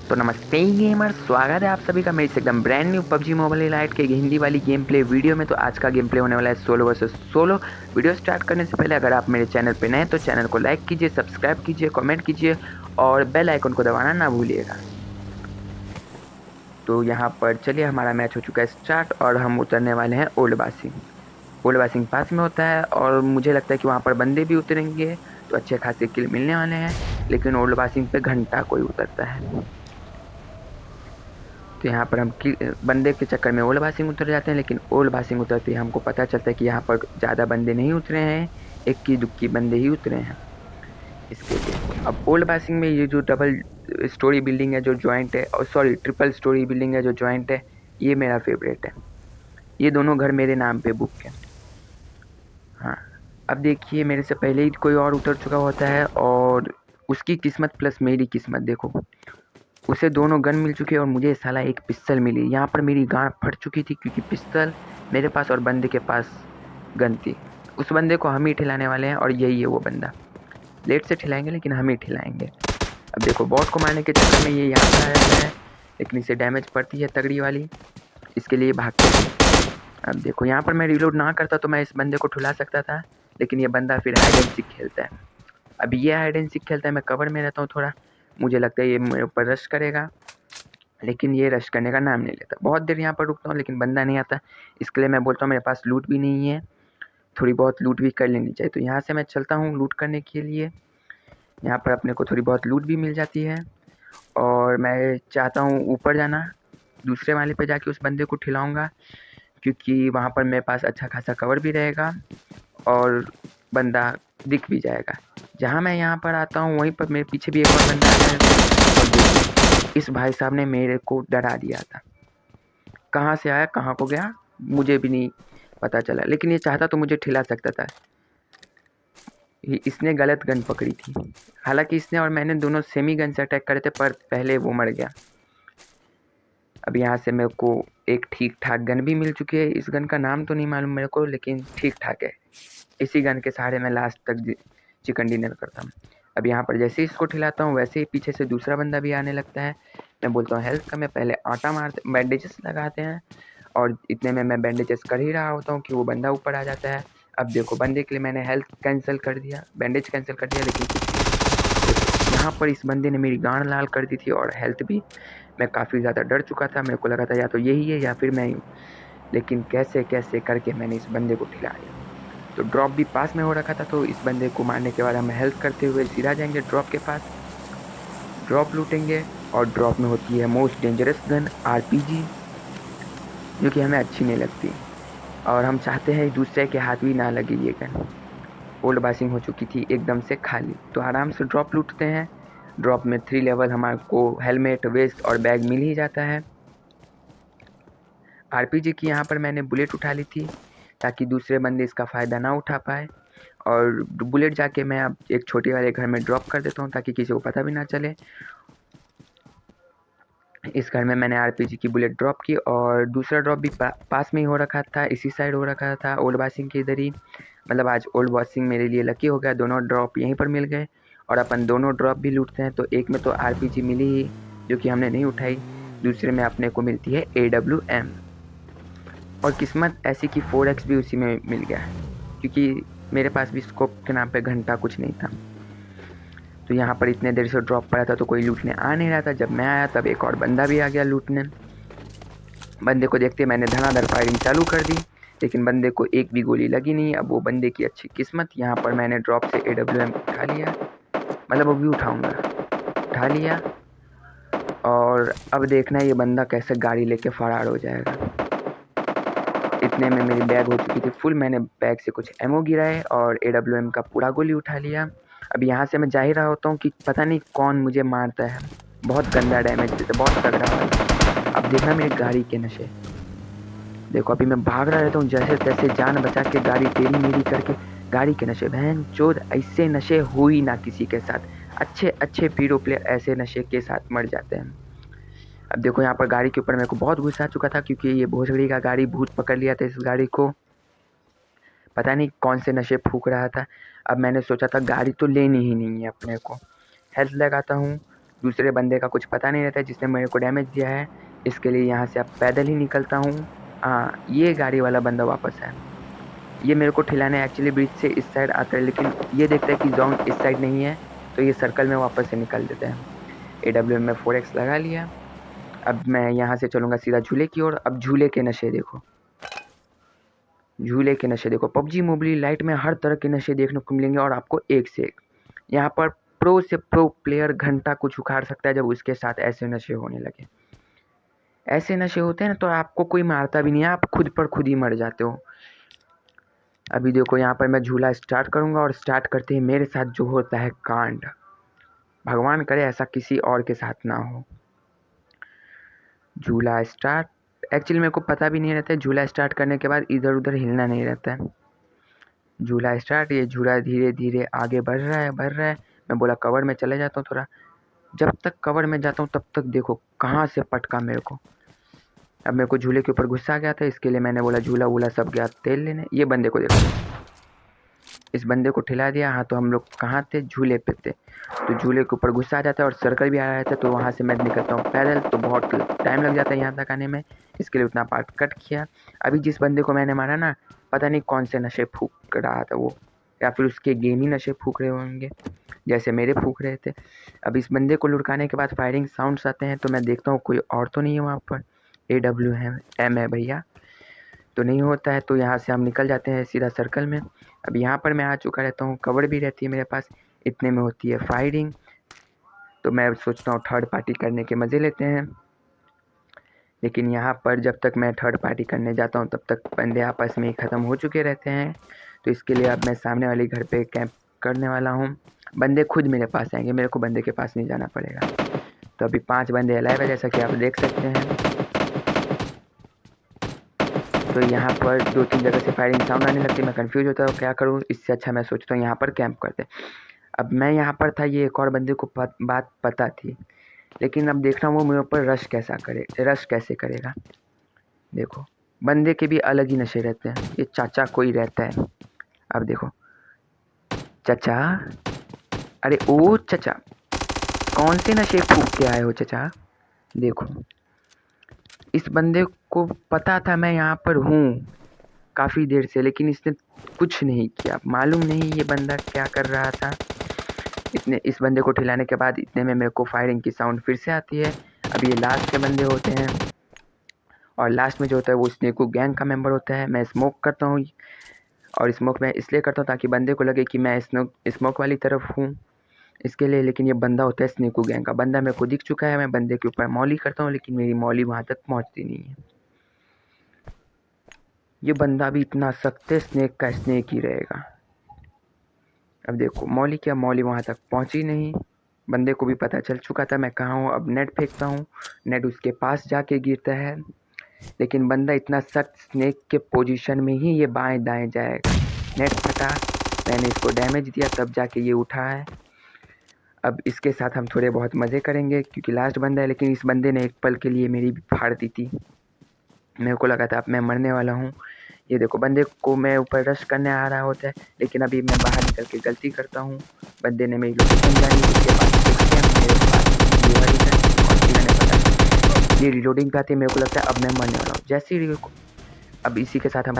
तो नमस्ते गेमर, स्वागत है आप सभी का मेरी एकदम brand new PUBG mobile elite के हिंदी वाली गेम प्ले वीडियो में। तो आज का गेम प्ले होने वाला है solo versus solo. Video start करने से पहले अगर आप मेरे चैनल पे नए हैं तो चैनल को लाइक कीजिए, सब्सक्राइब कीजिए, कमेंट कीजिए और बेल आइकन को दबाना ना भूलिएगा। तो यहाँ पर चलिए, हमारा मैच हो चुका है स्टार्ट और हम उतरने वाले हैं ओल्ड बासिंग। ओल्ड बासिंग पास में होता है और मुझे लगता है कि वहाँ पर बंदे भी उतरेंगे तो अच्छे खासे किल मिलने वाले हैं, लेकिन ओल्ड बासिंग पे घंटा कोई उतरता है। तो यहाँ पर हम बंदे के चक्कर में ओल्ड बासिंग उतर जाते हैं, लेकिन ओल्ड बासिंग उतरते ही हमको पता चलता है कि यहाँ पर ज़्यादा बंदे नहीं उतरे हैं, इक्की दुक्की बंदे ही उतरे हैं इसके लिए। अब ओल्ड बासिंग में ये जो डबल स्टोरी बिल्डिंग है जो जॉइंट है, और सॉरी ट्रिपल स्टोरी बिल्डिंग है जो जॉइंट है, ये मेरा फेवरेट है। ये दोनों घर मेरे नाम पे बुक है। हाँ, अब देखिए, मेरे से पहले ही कोई और उतर चुका होता है और उसकी किस्मत प्लस मेरी किस्मत देखो, उसे दोनों गन मिल चुके और मुझे साला एक पिस्तल मिली। यहाँ पर मेरी गांड फट चुकी थी क्योंकि पिस्तल मेरे पास और बंदे के पास गन थी। उस बंदे को हम ही ठिलाने वाले हैं और यही है वो बंदा। लेट से ठिलाएंगे लेकिन हम ही ठिलाएंगे। अब देखो, बॉस को मारने के चक्कर में ये यहाँ पर आ जाता है, लेकिन इसे डैमेज पड़ती है तगड़ी वाली, इसके लिए भागते हैं। अब देखो, यहाँ पर मैं रिलोड ना करता तो मैं इस बंदे को ठुला सकता था, लेकिन ये बंदा फिर हाइड एंड सीक खेलता है। अब ये हाइड एंड सीक खेलता है, मैं कवर में रहता हूँ थोड़ा, मुझे लगता है ये मेरे ऊपर रश करेगा, लेकिन ये रश करने का नाम नहीं लेता। बहुत देर यहाँ पर रुकता हूँ लेकिन बंदा नहीं आता, इसके लिए मैं बोलता हूँ मेरे पास लूट भी नहीं है, थोड़ी बहुत लूट भी कर लेनी चाहिए। तो यहाँ से मैं चलता हूँ लूट करने के लिए। यहाँ पर अपने को थोड़ी बहुत लूट भी मिल जाती है और मैं चाहता हूँ ऊपर जाना, दूसरे वाले पे जाके उस बंदे को ठिलाऊँगा, क्योंकि वहाँ पर मेरे पास अच्छा खासा कवर भी रहेगा और बंदा दिख भी जाएगा। जहाँ मैं यहाँ पर आता हूँ वहीं पर मेरे पीछे भी एक और बंदा आ जाएगा। और देखिए, इस भाई साहब ने मेरे को डरा दिया था। कहाँ से आया कहाँ को गया मुझे भी नहीं पता चला, लेकिन ये चाहता तो मुझे ठिला सकता था। इसने गलत गन पकड़ी थी। हालांकि इसने और मैंने दोनों सेमी गन से अटैक करे थे, पर पहले वो मर गया। अब यहाँ से मेरे को एक ठीक ठाक गन भी मिल चुकी है। इस गन का नाम तो नहीं मालूम मेरे को, लेकिन ठीक ठाक है। इसी गन के सहारे मैं लास्ट तक चिकन डिनर करता हूँ। अब यहाँ पर जैसे ही इसको ठिलाता हूँ वैसे ही पीछे से दूसरा बंदा भी आने लगता है। मैं बोलता हूँ हेल्थ का, मैं पहले आटा मारते बैंडेजेस लगाते हैं, और इतने में मैं बैंडेजेस कर ही रहा होता हूँ कि वो बंदा ऊपर आ जाता है। अब देखो, बंदे के लिए मैंने हेल्थ कैंसिल कर दिया, बैंडेज कैंसिल कर दिया, लेकिन कुछ नहीं। यहाँ पर इस बंदे ने मेरी गांड लाल कर दी थी और हेल्थ भी। मैं काफ़ी ज़्यादा डर चुका था, मेरे को लगा था या तो यही है या फिर मैं ही हूँ, लेकिन कैसे कैसे करके मैंने इस बंदे को ठिला दिया। तो ड्रॉप भी पास में हो रखा था, तो इस बंदे को मारने के बाद हम हेल्प करते हुए सीधा जाएंगे ड्रॉप के पास, ड्रॉप लूटेंगे। और ड्रॉप में होती है मोस्ट डेंजरस गन RPG, जो कि हमें अच्छी नहीं लगती और हम चाहते हैं दूसरे के हाथ भी ना लगे ये गन। ओल्ड बासिंग हो चुकी थी एकदम से खाली, तो आराम से ड्रॉप लूटते हैं। ड्रॉप में 3 लेवल हमारे को हेलमेट, वेस्ट और बैग मिल ही जाता है। RPG की यहाँ पर मैंने बुलेट उठा ली थी ताकि दूसरे बंदे इसका फ़ायदा ना उठा पाए, और बुलेट जाके मैं अब एक छोटे वाले घर में ड्रॉप कर देता हूँ ताकि किसी को पता भी ना चले। इस घर में मैंने RPG की बुलेट ड्रॉप की, और दूसरा ड्रॉप भी पास में ही हो रखा था, इसी साइड हो रखा था, ओल्ड बासिंग के इधर ही। मतलब आज ओल्ड बासिंग मेरे लिए लकी हो गया, दोनों ड्रॉप यहीं पर मिल गए और अपन दोनों ड्रॉप भी लूटते हैं। तो एक में तो RPG मिली ही, जो कि हमने नहीं उठाई, दूसरे में अपने को मिलती है AWM। और किस्मत ऐसी कि 4x भी उसी में मिल गया, क्योंकि मेरे पास भी स्कोप के नाम पे घंटा कुछ नहीं था। तो यहाँ पर इतने देर से ड्रॉप पड़ा था तो कोई लूटने आ नहीं रहा था। जब मैं आया तब एक और बंदा भी आ गया लूटने। बंदे को देखते मैंने धड़ाधड़ फायरिंग चालू कर दी, लेकिन बंदे को एक भी गोली लगी नहीं। अब वो बंदे की अच्छी किस्मत, यहाँ पर मैंने ड्रॉप से AWM उठा लिया, मतलब अभी उठाऊँगा, उठा लिया। और अब देखना ये बंदा कैसे गाड़ी लेके फरार हो जाएगा। इतने में मेरी बैग हो चुकी थी फुल, मैंने बैग से कुछ एमओ गिराए और AWM का पूरा गोली उठा लिया। अब यहाँ से मैं जा ही रहा होता हूँ कि पता नहीं कौन मुझे मारता है, बहुत गंदा डैमेज देता, बहुत तगड़ा वाला। अब देखना मेरी गाड़ी के नशे, देखो अभी मैं भाग रहा रहता हूँ जैसे तैसे जान बचा के, गाड़ी तेरी मेरी करके। गाड़ी के नशे, बहन चोद, ऐसे नशे हुई ना किसी के साथ। अच्छे अच्छे प्रो प्लेयर ऐसे नशे के साथ मर जाते हैं। अब देखो, यहाँ पर गाड़ी के ऊपर मेरे को बहुत गुस्सा आ चुका था, क्योंकि ये भोसड़ी का गाड़ी भूत पकड़ लिया था इस गाड़ी को, पता नहीं कौन से नशे फूक रहा था। अब मैंने सोचा था गाड़ी तो लेनी ही नहीं है अपने को, हेल्थ लगाता हूँ दूसरे बंदे का कुछ पता नहीं रहता है जिसने मेरे को डैमेज दिया है। इसके लिए यहाँ से अब पैदल ही निकलता हूँ। हाँ, ये गाड़ी वाला बंदा वापस है। ये मेरे को ठिलाने एक्चुअली ब्रिज से इस साइड आता है, लेकिन ये देखता है कि जोन इस साइड नहीं है, तो ये सर्कल में वापस से निकल देते हैं। AWM में 4x लगा लिया। अब मैं यहाँ से चलूँगा सीधा झूले की ओर। अब झूले के नशे देखो, झूले के नशे देखो। PUBG मोबाइल लाइट में हर तरह के नशे देखने को मिलेंगे और आपको एक से एक। यहाँ पर प्रो से प्रो प्लेयर घंटा कुछ उखाड़ सकता है जब उसके साथ ऐसे नशे होने लगे। ऐसे नशे होते हैं ना तो आपको कोई मारता भी नहीं है, आप खुद पर खुद ही मर जाते हो। अभी देखो यहाँ पर मैं झूला स्टार्ट करूँगा और स्टार्ट करते ही मेरे साथ जो होता है कांड, भगवान करे ऐसा किसी और के साथ ना हो। झूला स्टार्ट, एक्चुअली मेरे को पता भी नहीं रहता है झूला स्टार्ट करने के बाद इधर उधर हिलना नहीं रहता है। झूला स्टार्ट, ये झूला धीरे धीरे आगे बढ़ रहा है। मैं बोला कवर में चले जाता हूँ थोड़ा। जब तक कवर में जाता हूँ तब तक देखो कहाँ से पटका मेरे को। अब मेरे को झूले के ऊपर गुस्सा आ गया था, इसके लिए मैंने बोला झूला वूला सब गया तेल लेने। ये बंदे को देखो, इस बंदे को ठिला दिया। हाँ, तो हम लोग कहाँ थे? झूले पे थे। तो झूले के ऊपर गुस्सा आ जाता है और सर्कल भी आ रहा था, तो वहाँ से मैं निकलता हूँ पैदल, तो बहुत टाइम लग जाता है यहाँ तक आने में। इसके लिए उतना पार्ट कट किया। अभी जिस बंदे को मैंने मारा ना, पता नहीं कौन से नशे फूक रहा था वो, या फिर उसके गेमी नशे फूक रहे होंगे जैसे मेरे फूक रहे थे। अब इस बंदे को लुढ़काने के बाद फायरिंग साउंड्स आते हैं, तो मैं देखता हूँ कोई और तो नहीं है वहाँ पर। AWM है भैया, तो नहीं होता है। तो यहाँ से हम निकल जाते हैं सीधा सर्कल में। अब यहाँ पर मैं आ चुका रहता हूँ, कवर भी रहती है मेरे पास। इतने में होती है फायरिंग, तो मैं सोचता हूँ थर्ड पार्टी करने के मज़े लेते हैं। लेकिन यहाँ पर जब तक मैं थर्ड पार्टी करने जाता हूँ तब तक बंदे आपस में ही ख़त्म हो चुके रहते हैं। तो इसके लिए अब मैं सामने वाले घर पे कैंप करने वाला हूँ। बंदे खुद मेरे पास आएंगे, मेरे को बंदे के पास नहीं जाना पड़ेगा। तो अभी 5 बंदे अलाइव है जैसा कि आप देख सकते हैं। तो यहाँ पर 2-3 जगह से फायरिंग साउंड आने लगती है। मैं कंफ्यूज होता हूँ क्या करूँ, इससे अच्छा मैं सोचता हूँ यहाँ पर कैंप करते। अब मैं यहाँ पर था, ये एक और बंदे को बात पता थी, लेकिन अब देख रहा हूँ वो मेरे ऊपर रश कैसे करेगा। देखो बंदे के भी अलग ही नशे रहते हैं। ये चाचा कोई रहता है। अब देखो चाचा, अरे ओ चाचा, कौन से नशे फूक के आए हो चाचा? देखो इस बंदे को पता था मैं यहाँ पर हूँ काफ़ी देर से, लेकिन इसने कुछ नहीं किया। मालूम नहीं ये बंदा क्या कर रहा था। इस बंदे को ठिलाने के बाद इतने में मेरे को फायरिंग की साउंड फिर से आती है। अब ये लास्ट के बंदे होते हैं, और लास्ट में जो होता है वो स्नेकू गैंग का मेंबर होता है। मैं स्मोक करता हूँ, और स्मोक मैं इसलिए करता हूँ ताकि बंदे को लगे कि मैं स्मोक वाली तरफ हूँ इसके लिए। लेकिन ये बंदा होता है स्नेकू गैंग का। बंदा मेरे को दिख चुका है, मैं बंदे के ऊपर मौली करता हूँ, लेकिन मेरी मौली वहाँ तक पहुँचती नहीं है। ये बंदा भी इतना सख्त है, स्नेक का स्नेक ही रहेगा। अब देखो मौली क्या, मौली वहाँ तक पहुँची नहीं। बंदे को भी पता चल चुका था मैं कहाँ हूँ। अब नेट फेंकता हूँ, नेट उसके पास जाके गिरता है, लेकिन बंदा इतना सख्त स्नेक के पोजीशन में ही ये बाएं दाएं जाएगा। नेट फटा, मैंने इसको डैमेज दिया तब जाके ये उठा है। अब इसके साथ हम थोड़े बहुत मज़े करेंगे क्योंकि लास्ट बंदा है, लेकिन इस बंदे ने एक पल के लिए मेरी भी फाड़ दी थी। मेरे को लगा था अब मैं मरने वाला हूँ। ये देखो बंदे को मैं ऊपर रश करने आ रहा होता है, लेकिन अभी मैं बाहर निकल के गलती करता हूँ। बंदे ने मेरी लोकेशन जानी, उसके पास मेरे पास ये वाली है और मैंने पता ये रिलोडिंग पे आती है। मेरे को लगता है अब मैं मरने वाला हूँ। जैसे ही अब इसी के साथ हम